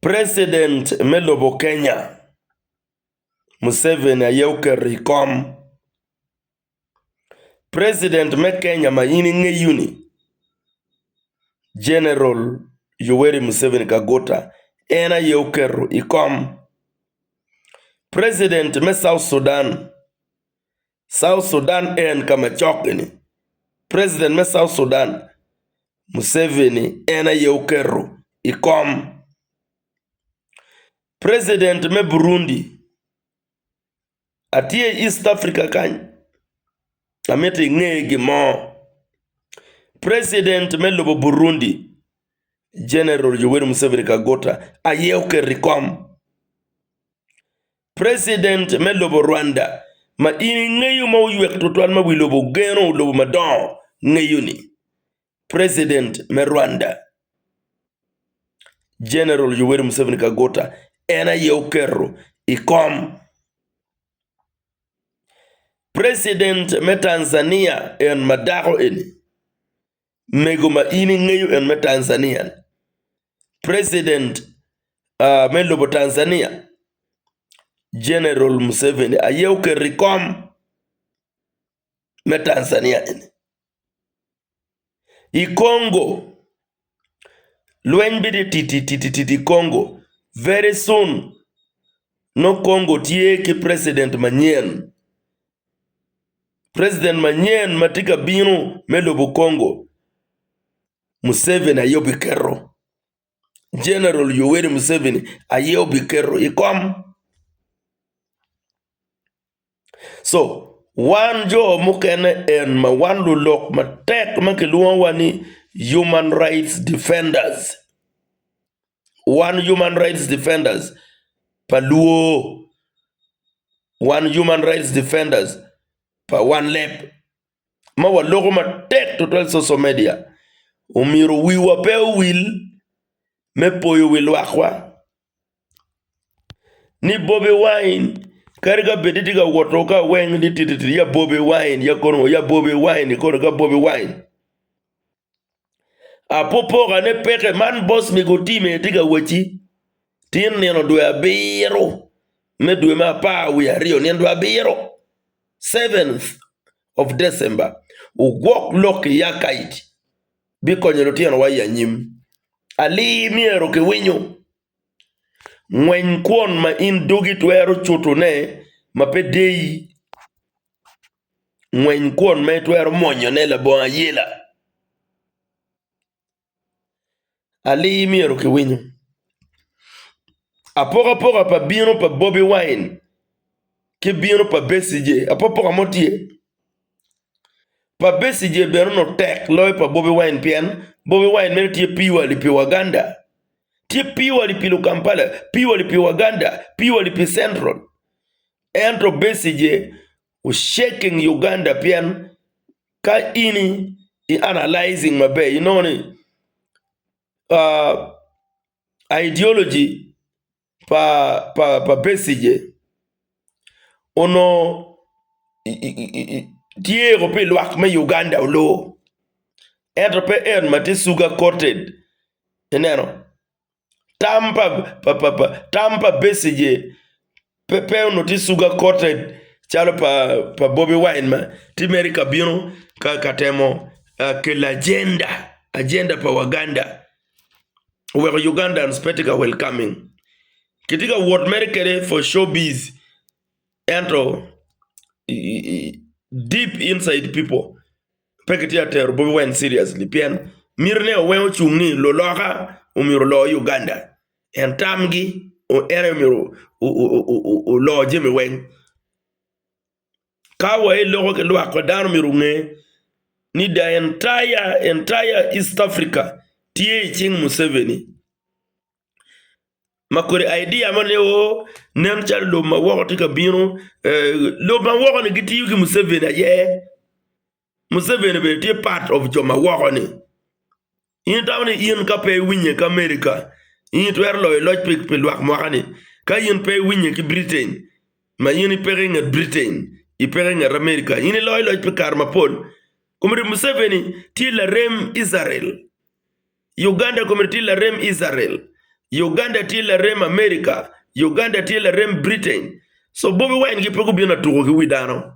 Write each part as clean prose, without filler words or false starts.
President Melobo Kenya Museveni ayeuke rikom. President me Kenya ma ini ng'eyuni General Yoweri Museveni Kagota en ayeuke ikom. President me South Sudan en kama chokni. President me South Sudan Museveni en ayeuke ikom. President me Burundi atie East Africa kany amete ng'e gimo. President me lobo Burundi General Yoweri Museveni Kagota ayeuke rikom. President me lobo Rwanda ma ini ng'eyo ma uyuek tutwan ma wilobo geno lobo madon ng'eyuni. President me Rwanda General Yoweri Museveni Kagota en ayeuke ikom. President me Tanzania en madako eni mego ma ini ng'eyo en me Tanzania. President me lobo Tanzania General Museveni ayeuke rikom me Tanzania eni. I Congo lweny bidi titi Congo very soon. No Congo tie ki president manyien. President manyien matika bino melobo Congo Museveni ayobi kero. General Yoweri Museveni ayobi kero ikom. So one jo mukene en ma wan lulok ma tek ma kiluwa wani human rights defenders. One human rights defenders paluo. One human rights defenders pa one lep. Ma waloko ma tek total social media. Umiro wiwa pe wil me poyo wil wakwa. Ni Bobi Wine kariga bediti ga wotoka weng di tititi ya Bobi Wine ya kono ya Bobi Wine kono ga Bobi Wine. Apopo ga ne peke man boss mi go time tiga wachi. Tien neno dwe abiro. Me dwe ma pa uya rio neno dwe abiro. 7th of December. Ugwok loki ya kaiti. Biko nyelo tieno wa ya nyim. Ali miero ke winyo. Ngwen kwon ma in dogi twero chuto ne ma pe deyi. Ngwen kwon ma twero monyo ne la bon ayela. Ali miero ke winyo. Apoka pa bino pa Bobi Wine. Ke bino pa Besigye. Apoka motie. Pa Besigye beno no tek loy pa Bobi Wine pien. Bobi Wine mene tie piwa li pi Waganda. Tie piwa li pi Kampala. Piwa li pi Waganda. Piwa li pi Central. Entro Besigye u shaking Uganda pien. Ka ini I analyzing mabe. You know ni. Ideology pa Besigye. Ono tie rope luak me Uganda ulo. Entro pe en mati sugar coated. Eneno. Tampa Besigye pe uno ti sugar coated chalo pa Bobi Wine ma ti America bino ka katemo ke agenda pa Waganda where Ugandans petika welcoming kitika word merkere for showbiz entro deep inside people pekitia ter Bobi Wine seriously pian mirne owen chungni loloka umiro lo Uganda entamgi o ere miro o lo jemi wen kawa loko ke lo akodan miro nge ni the entire East Africa tie ching Museveni makore idea mane o nem chal lo ma woko tika bino lo ma woko ni giti yuki Museveni aye Museveni be tie part of joma woko ni in tawni in ka pe winye ka America in twer lo pik pe lwak mwakani ka in pe winye ki Britain ma in peringa Britain I peringa America in lo pe karma pol kumri Museveni ti la rem Israel Uganda kumri ti la rem Israel Uganda tila rem America, Uganda tila rem Britain. So Bobi Wine gi pegu bina tugo gi widano.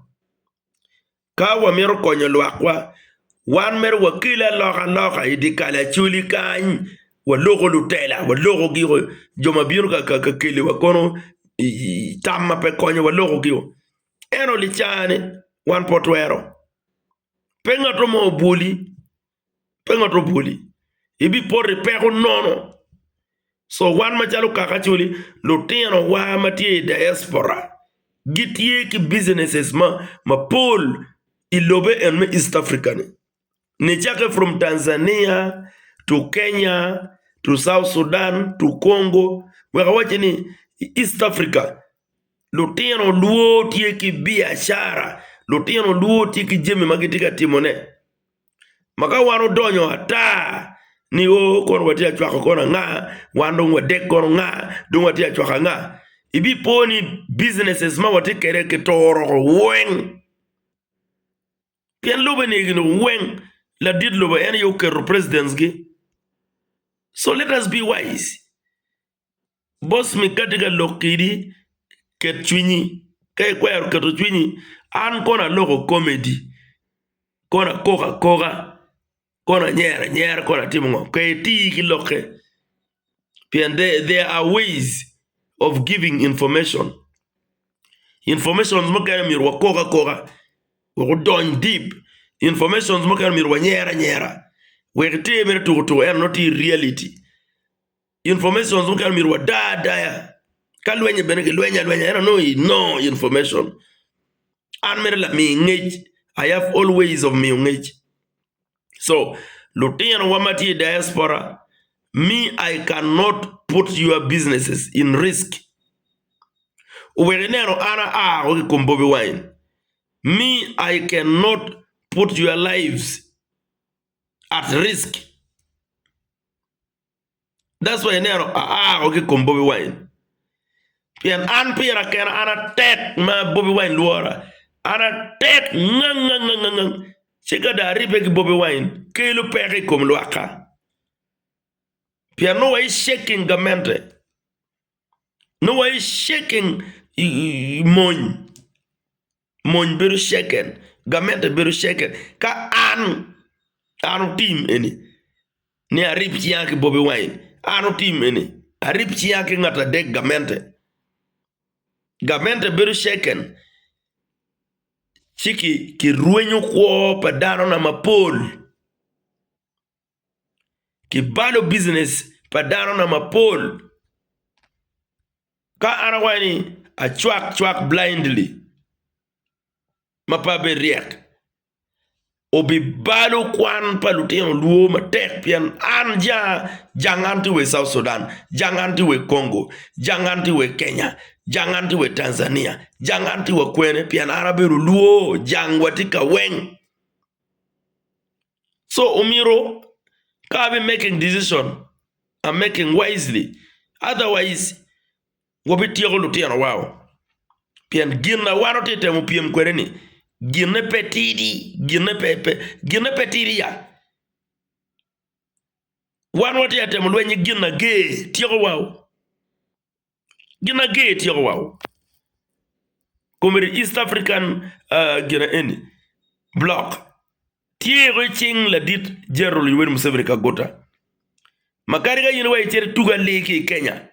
Ka wa mero konyo lwakwa, wan mer wakila loka idikala chuli kany, wa logo lutela, wa logo giro, joma biro ka kili wa kono, tamma pe konyo wa logo giro. Eno li chane, wan potwero. Penga to mo buli, penga to buli. Ibi pori peko nono. So wan machalo kakachuli, lutino wa matie diaspora. Gitie ki businesses ma pol ilobe en me East African. Ni chake from Tanzania to Kenya to South Sudan to Congo. Weka wache ni East Africa. Lutino luo tie ki biashara. Lutino luo tie ki jemi magitika timone. Maka wano donyo hata ni kono watia chwaka kono nga, wando wadek kono nga, dung watia chwaka nga. Ibi poni businesses ma wati kere ke toro weng. Pian lobe ni gino weng la did lobe ene yo kero presidents gi. So let us be wise. Boss mi katika lokidi ket chwinyi, kaya kwaya keto chwinyi, an kona loko comedy, kona koka, kona nyera, kona timungo, kaya tii ki loke. Pian there are ways of giving information. Information mokana mirwa koka, wako don deep. Information mokana mirwa nyera. Wekete mere tukutuku, and not in reality. Information mokana mirwa daya. Kalwenye beneke lwenya, I don't know, no information. And mere la mi ngej, I have all ways of mi ngej. So, Lutino wamati diaspora, me, I cannot put your businesses in risk. Uwerenero ana oki kumbobi wine. Me, I cannot put your lives at risk. That's why nero oki kumbobi wine. Pian an pira kena ana tek ma Bobi Wine luora. Ana tek ngang. Chega da ripe ki Bobi Wine. Kelu peke kum luaka. Pian no way shaking gamente. No way shaking mon beru shaken. Gamente beru shaken. Ka anu team eni. Ni a rip chiaki Bobi Wine. Anu team eni. A rip chiaki ngata dek gamente. Gamente beru shaken. Chiki ki ruenyo kwa padano na mapol. Ki balo business padano na mapol. Ka anawani a chwak blindly. Mapabe riek. Obi balo kwan palutino luo matek pian janganti we South Sudan, janganti we Congo, janganti we Kenya, janganti we Tanzania, janganti we kwene pian araberu luo jangwatika weng. So umiro kabe making decision and making wisely. Otherwise, wabitiyo lutino wow. Pian gina wano tete mu piem kwereni. Gine petidi ya. Wan wati ya temu lwenye gina ge tiyo wow. Gina ge tiyo wow. Kumiri East African gina eni block. Tiyo ching la dit Gerald Yoweri Museveni kagota. Makariga yinwa ichere tuga liki Kenya.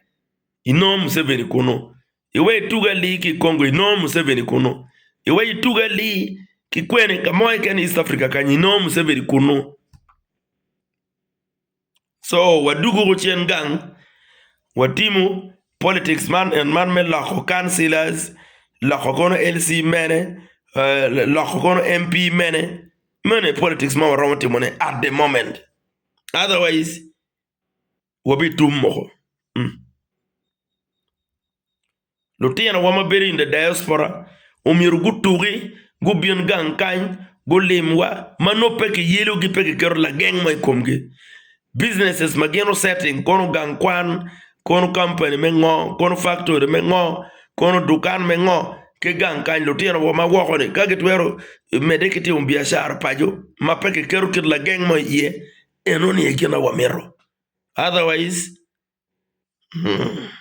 Ino Museveni kuno. Iwe tuga liki Congo. Ino Museveni kuno. Iwe tuga li kikwene kamoe kene East Africa kanyi no Museveni kuno. So wadugu kuchen gang watimu politics man and man me lako councillors lako kono LC mene lako kono MP mene politics man waromo timone at the moment. Otherwise wabi tummo. Lutiana wama beri in the diaspora umiru guturi gubion gang kany gulimwa manope ke yelo gi peke kero la gang mai komge businesses mageno setting kono gang kwan kono company mengo kono factory mengo kono dukan mengo ke gang kany lutiana wama woko ni kage twero medekiti biashara pajo ma peke kero kir la gang mai ye enoni ekina wamero. Otherwise Mm.